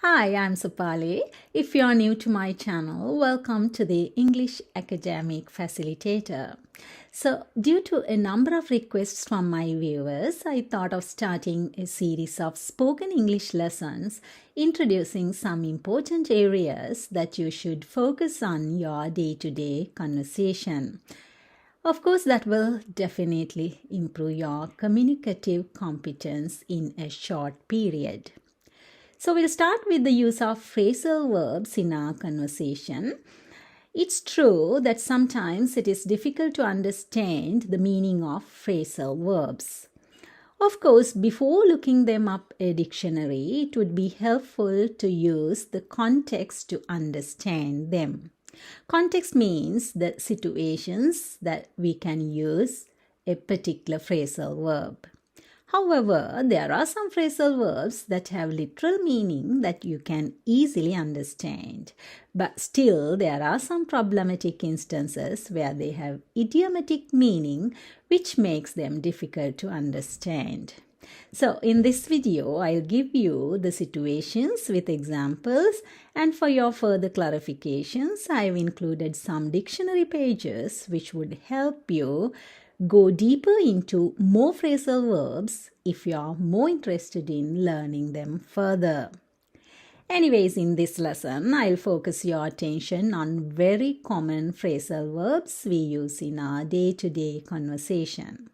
Hi, I'm Supali. If you're new to my channel, welcome to the English Academic Facilitator. So, due to a number of requests from my viewers, I thought of starting a series of spoken English lessons introducing some important areas that you should focus on your day-to-day conversation. Of course, that will definitely improve your communicative competence in a short period. So we'll start with the use of phrasal verbs in our conversation. It's true that sometimes it is difficult to understand the meaning of phrasal verbs. Of course, before looking them up in a dictionary, it would be helpful to use the context to understand them. Context means the situations that we can use a particular phrasal verb. However, there are some phrasal verbs that have literal meaning that you can easily understand. But still, there are some problematic instances where they have idiomatic meaning, which makes them difficult to understand. So, in this video, I'll give you the situations with examples, and for your further clarifications, I've included some dictionary pages which would help you go deeper into more phrasal verbs if you are more interested in learning them further. Anyways, in this lesson, I'll focus your attention on very common phrasal verbs we use in our day-to-day conversation.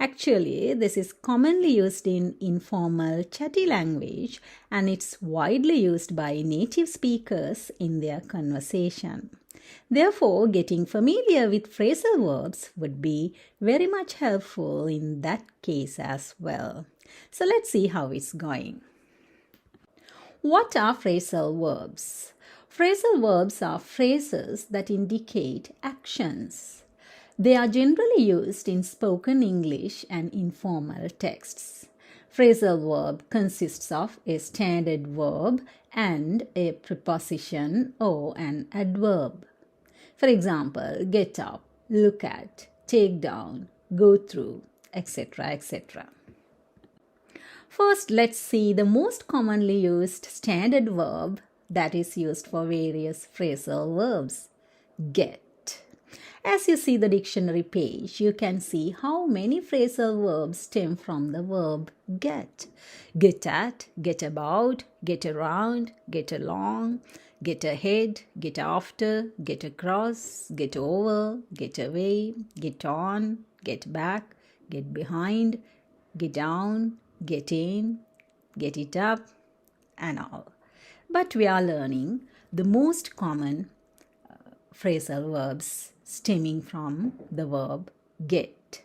Actually, this is commonly used in informal chatty language and it's widely used by native speakers in their conversation. Therefore, getting familiar with phrasal verbs would be very much helpful in that case as well. So let's see how it's going. What are phrasal verbs? Phrasal verbs are phrases that indicate actions. They are generally used in spoken English and informal texts. Phrasal verb consists of a standard verb and a preposition or an adverb. For example, get up, look at, take down, go through, etc., etc. First, let's see the most commonly used standard verb that is used for various phrasal verbs. Get. As you see the dictionary page, you can see how many phrasal verbs stem from the verb get. Get at, get about, get around, get along, get ahead, get after, get across, get over, get away, get on, get back, get behind, get down, get in, get it up, and all. But we are learning the most common phrasal verbs stemming from the verb get.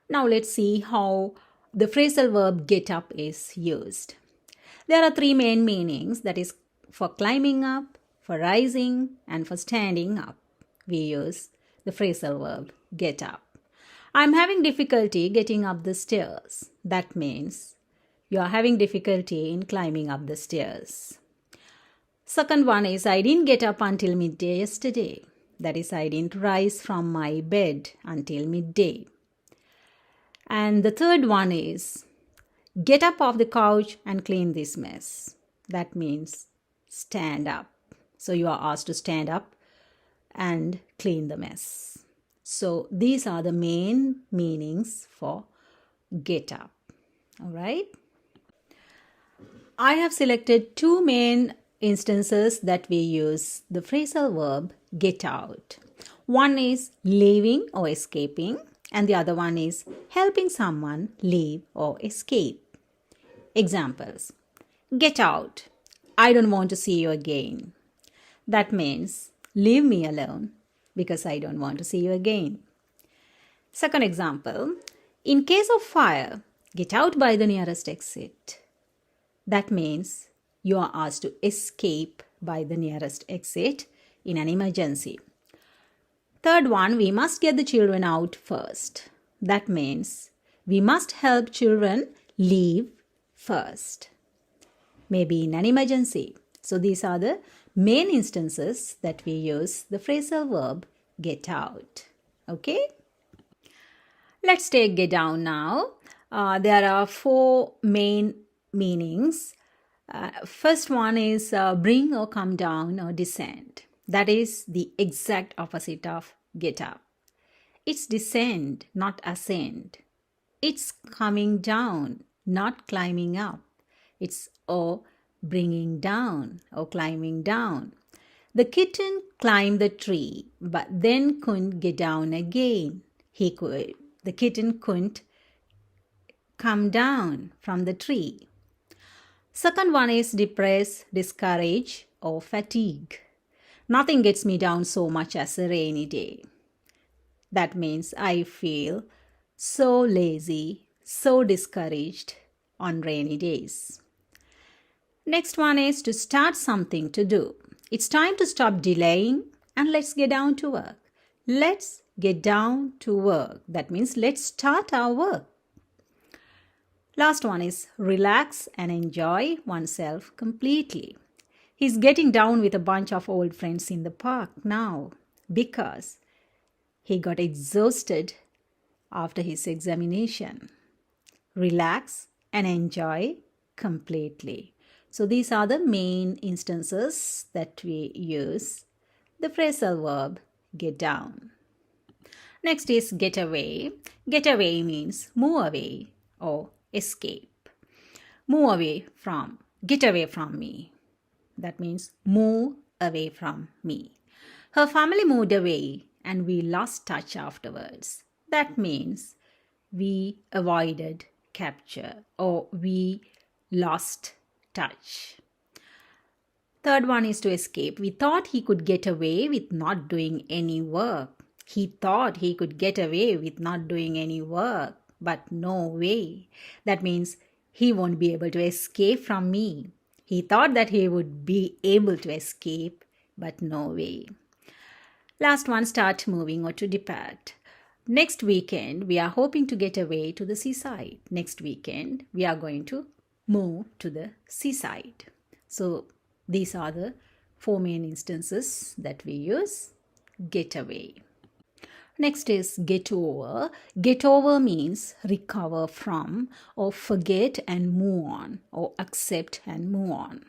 Now let's see how the phrasal verb get up is used. There are three main meanings, that is for climbing up, for rising, and for standing up. We use the phrasal verb get up. I'm having difficulty getting up the stairs. That means you are having difficulty in climbing up the stairs. Second one is I didn't get up until midday yesterday. That is, I didn't rise from my bed until midday. And the third one is get up off the couch and clean this mess. That means stand up. So you are asked to stand up and clean the mess. So these are the main meanings for get up. All right. I have selected two main instances that we use the phrasal verb get out. One is leaving or escaping, and the other one is helping someone leave or escape. Examples. Get out. I don't want to see you again. That means leave me alone because I don't want to see you again. Second example. In case of fire, get out by the nearest exit. That means you are asked to escape by the nearest exit in an emergency. Third one, we must get the children out first. That means we must help children leave first, maybe in an emergency. So these are the main instances that we use the phrasal verb get out. Okay? Let's take get down now. There are four main meanings First one is bring or come down or descend. That is the exact opposite of get up. It's descend, not ascend. It's coming down, not climbing up. It's bringing down or climbing down. The kitten climbed the tree, but then couldn't get down again. The kitten couldn't come down from the tree. Second one is depress, discourage, or fatigue. Nothing gets me down so much as a rainy day. That means I feel so lazy, so discouraged on rainy days. Next one is to start something to do. It's time to stop delaying and let's get down to work. Let's get down to work. That means let's start our work. Last one is relax and enjoy oneself completely. He's getting down with a bunch of old friends in the park now because he got exhausted after his examination. Relax and enjoy completely. So these are the main instances that we use the phrasal verb get down. Next is get away. Get away means move away or escape. Move away from, get away from me. That means move away from me. Her family moved away and we lost touch afterwards. That means we avoided capture or we lost touch. Third one is to escape. We thought he could get away with not doing any work. He thought he could get away with not doing any work, but no way. That means he won't be able to escape from me. He thought that he would be able to escape, but no way. Last one, start moving or to depart. Next weekend, we are hoping to get away to the seaside. Next weekend, we are going to move to the seaside. So these are the 4 main instances that we use get away. Next is get over. Get over means recover from or forget and move on or accept and move on.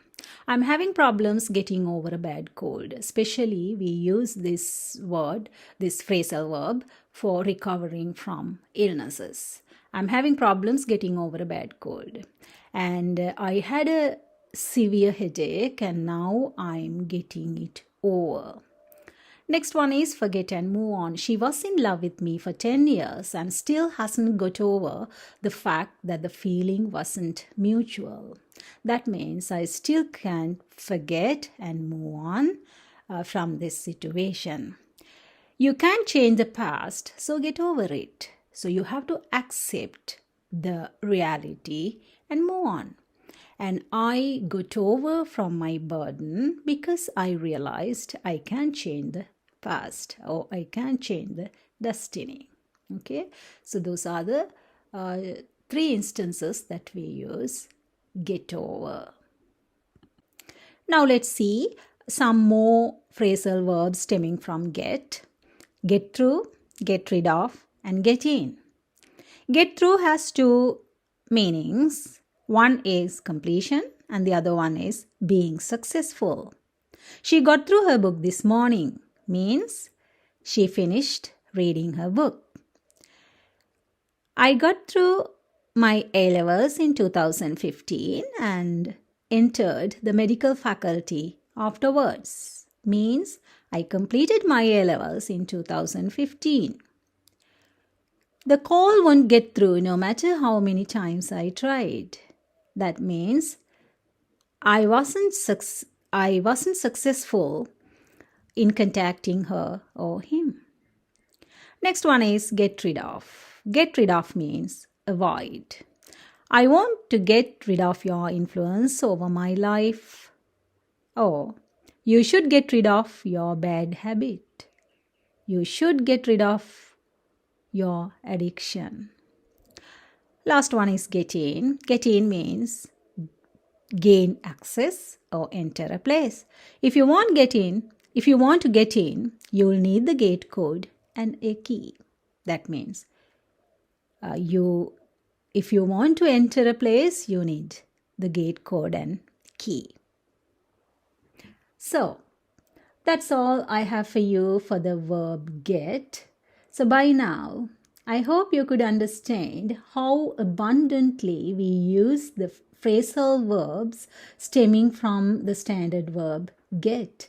I'm having problems getting over a bad cold. Especially we use this word, this phrasal verb for recovering from illnesses. I'm having problems getting over a bad cold. And I had a severe headache and now I'm getting it over. Next one is forget and move on. She was in love with me for 10 years and still hasn't got over the fact that the feeling wasn't mutual. That means I still can't forget and move on from this situation. You can't change the past, so get over it. So you have to accept the reality and move on. And I got over from my burden because I realized I can't change the past or I can't change the destiny. Okay, so those are the 3 instances that we use get over. Now let's see some more phrasal verbs stemming from get through, get rid of, and get in. Get through has 2 meanings. One is completion and the other one is being successful. She got through her book this morning means she finished reading her book. I got through my A-levels in 2015 and entered the medical faculty afterwards means I completed my A-levels in 2015. The call won't get through no matter how many times I tried. That means I wasn't successful in contacting her or him. Next one is get rid of. Get rid of means avoid. I want to get rid of your influence over my life. Or you should get rid of your bad habit. You should get rid of your addiction. Last one is get in. Get in means gain access or enter a place. If you want to get in, you will need the gate code and a key. That means if you want to enter a place, you need the gate code and key. So, that's all I have for you for the verb get. So by now, I hope you could understand how abundantly we use the phrasal verbs stemming from the standard verb get.